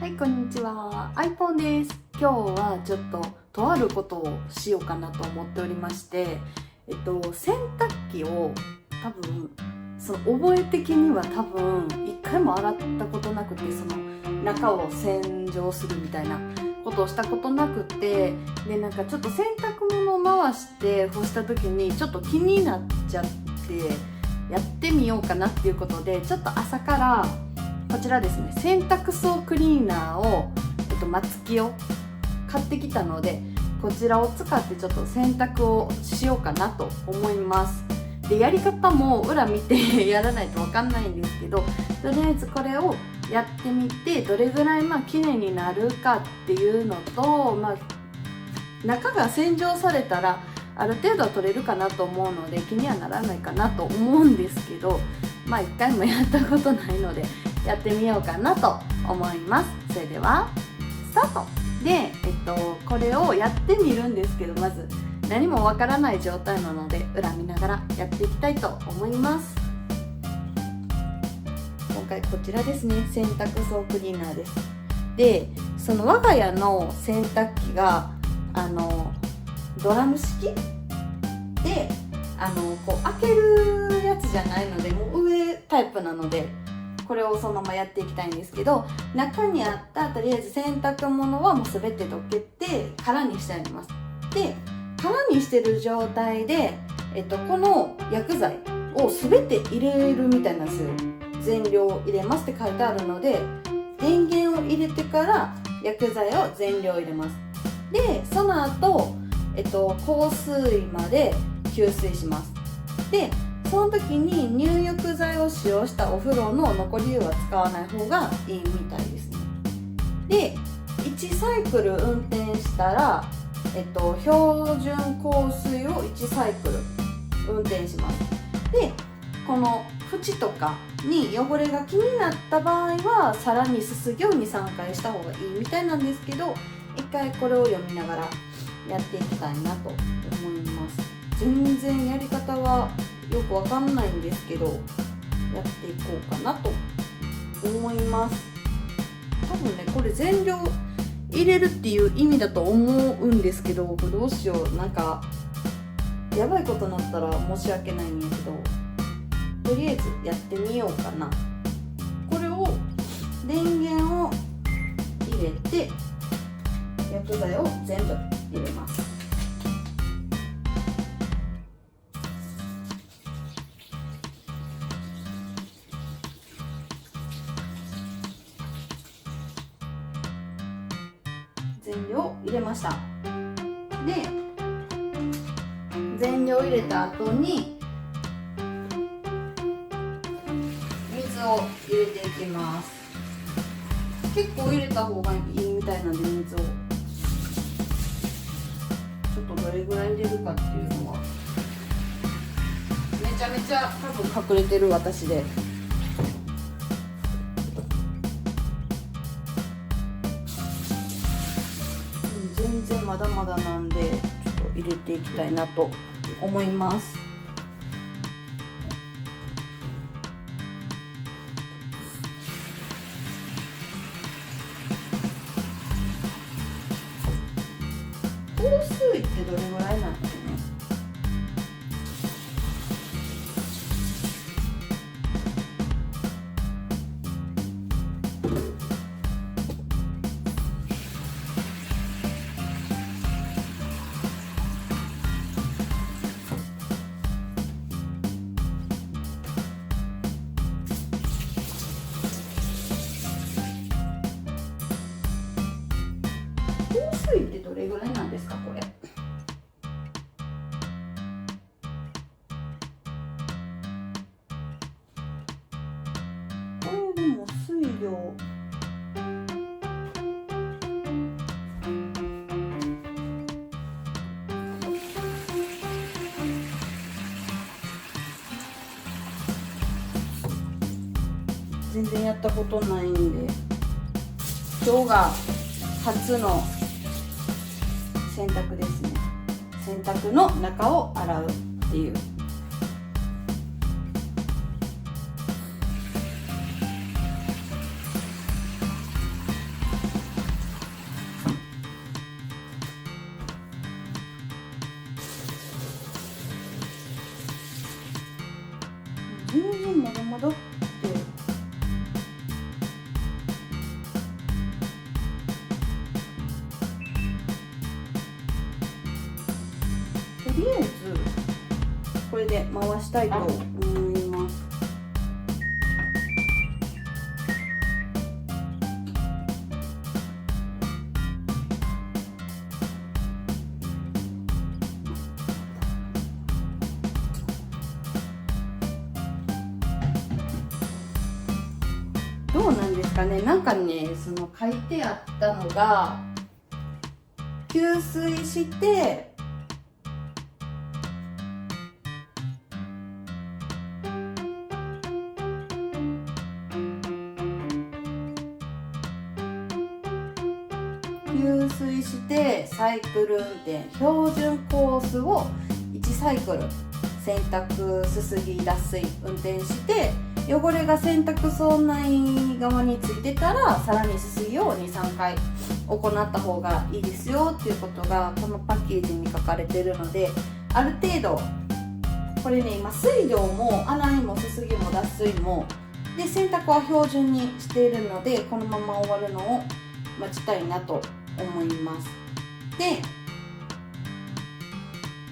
はい、こんにちは。iPhone です。今日はちょっとあることをしようかなと思っておりまして、洗濯機を多分覚え的には一回も洗ったことなくて、中を洗浄するみたいなことをしたことなくて、でなんかちょっと洗濯物を回して干した時にちょっと気になっちゃってやってみようかなっていうことで、ちょっと朝からこちらですね、洗濯槽クリーナーを、マツキを買ってきたので、こちらを使ってちょっと洗濯をしようかなと思います。で、やり方も裏見てやらないと分かんないんですけど、とりあえずこれをやってみて、どれぐらい綺麗になるかっていうのと、中が洗浄されたらある程度は取れるかなと思うので気にはならないかなと思うんですけど、一回もやったことないのでやってみようかなと思います。それではスタートで、これをやってみるんですけど、まず何もわからない状態なので裏見ながらやっていきたいと思います。今回こちらですね、洗濯槽クリーナーです。で、我が家の洗濯機がドラム式でこう開けるやつじゃないので、もう上タイプなのでこれをそのままやっていきたいんですけど、中にあったとりあえず洗濯物はもう全てどけて空にしてあります。で、空にしてる状態で、この薬剤を全て入れるみたいなんですよ。全量入れますって書いてあるので、電源を入れてから薬剤を全量入れます。で、その後、硬水まで給水します。で、その時に入浴剤を使用したお風呂の残り湯は使わない方がいいみたいですね。で、1サイクル運転したら、標準硬水を1サイクル運転します。で、この縁とかに汚れが気になった場合はさらにすすぎを 2,3 回した方がいいみたいなんですけど、一回これを読みながらやっていきたいなと思います。全然やり方はよくわかんないんですけど、やっていこうかなと思います。多分ね、これ全量入れるっていう意味だと思うんですけど、これどうしよう、なんかやばいことになったら申し訳ないんやけど、とりあえずやってみようかな。これを電源を入れて薬剤を全部入れます。全量入れました。で、全量入れた後に水を入れていきます。結構入れた方がいいみたいなんで、水をちょっとどれぐらい入れるかっていうのはめちゃめちゃ多分隠れてる私で、全然まだまだなんでちょっと入れていきたいなと思います。硬水ってどれぐらいなんですかね。硬水ってどれぐらいなんですか、これ。これでも水量全然やったことないんで、今日が初の洗濯ですね。洗濯の中を洗うっていう。戻ってとりあえずこれで回したいと思います。どうなんですかね。なんかね、その書いてあったのが、吸水してサイクル運転標準コースを1サイクル洗濯すすぎ脱水運転して、汚れが洗濯槽内側についてたらさらにすすぎを 2,3 回行った方がいいですよっていうことがこのパッケージに書かれてるので、ある程度これね、今水量も洗いもすすぎも脱水もで洗濯は標準にしているので、このまま終わるのを待ちたいなと思います。で、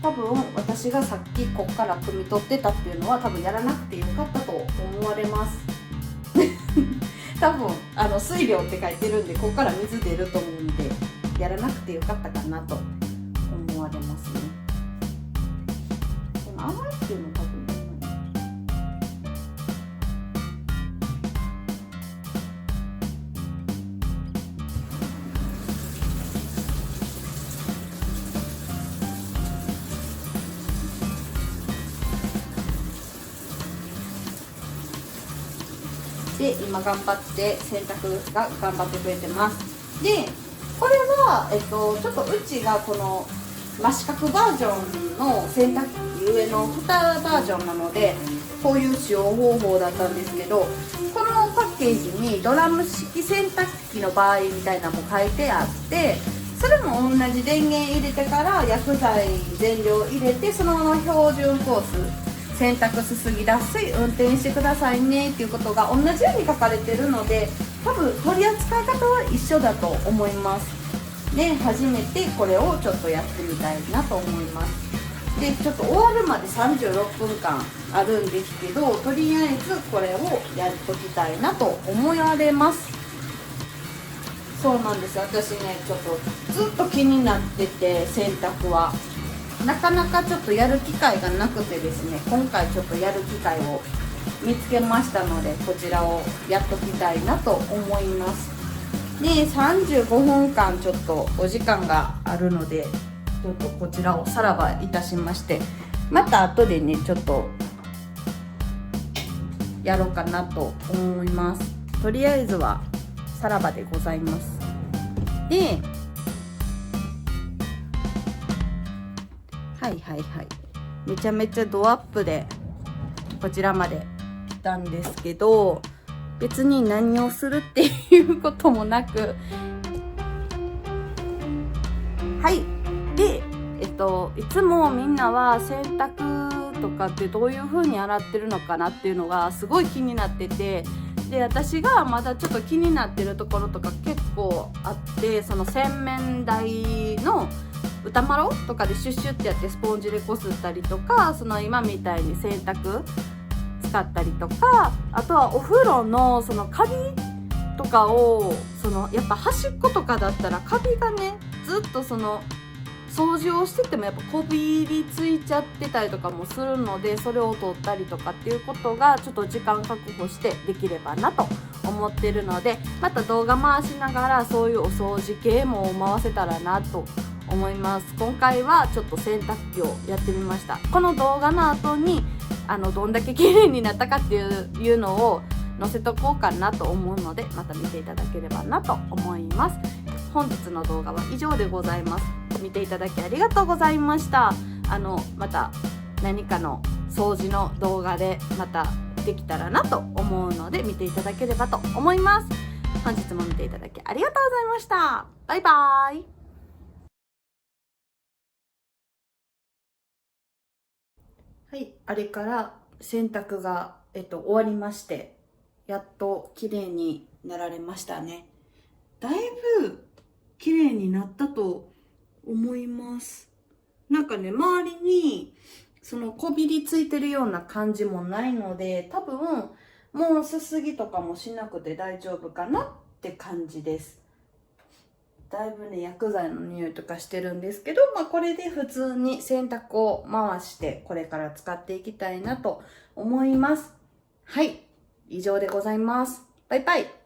多分私がさっきこっから汲み取ってたっていうのは多分やらなくてよかったと思われます多分水量って書いてるんでここから水出ると思うんでやらなくてよかったかなと思われますね。でも甘いっていうの多分で今頑張って洗濯が頑張ってくれてます。でこれは、ちょっとうちがこの真四角バージョンの洗濯機上の蓋バージョンなのでこういう使用方法だったんですけど、このパッケージにドラム式洗濯機の場合みたいなのも書いてあって、それも同じ電源入れてから薬剤全量入れてそのまま標準コース洗濯すすぎ脱水運転してくださいねっていうことが同じように書かれてるので、多分取り扱い方は一緒だと思います。で初めてこれをちょっとやってみたいなと思います。でちょっと終わるまで36分間あるんですけど、とりあえずこれをやっときたいなと思われます。そうなんです。私ねちょっとずっと気になってて、洗濯はなかなかちょっとやる機会がなくてですね、今回ちょっとやる機会を見つけましたのでこちらをやっときたいなと思います。で35分間ちょっとお時間があるのでちょっとこちらをさらばいたしまして、また後でねちょっとやろうかなと思います。とりあえずはさらばでございます。でめちゃめちゃドアップでこちらまで来たんですけど、別に何をするっていうこともなく、でいつもみんなは洗濯とかってどういう風に洗ってるのかなっていうのがすごい気になってて、で私がまだちょっと気になってるところとか結構あって、その洗面台の歌マロとかでシュッシュってやってスポンジでこすったりとか、その今みたいに洗濯使ったりとか、あとはお風呂のそのカビとかをやっぱ端っことかだったらカビがねずっと掃除をしててもやっぱこびりついちゃってたりとかもするので、それを取ったりとかっていうことがちょっと時間確保してできればなと思ってるので、また動画回しながらそういうお掃除系も回せたらなと思います。今回はちょっと洗濯機をやってみました。この動画の後にどんだけ綺麗になったかっていうのを載せとこうかなと思うので、また見ていただければなと思います。本日の動画は以上でございます。見ていただきありがとうございました。また何かの掃除の動画でまたできたらなと思うので見ていただければと思います。本日も見ていただきありがとうございました。バイバーイ。はい、あれから洗濯が終わりまして、やっと綺麗になられましたね。だいぶ綺麗になったと思います。なんかね、周りにそのこびりついてるような感じもないので、多分もうすすぎとかもしなくて大丈夫かなって感じです。だいぶね、薬剤の匂いとかしてるんですけど、これで普通に洗濯を回してこれから使っていきたいなと思います。はい、以上でございます。バイバイ。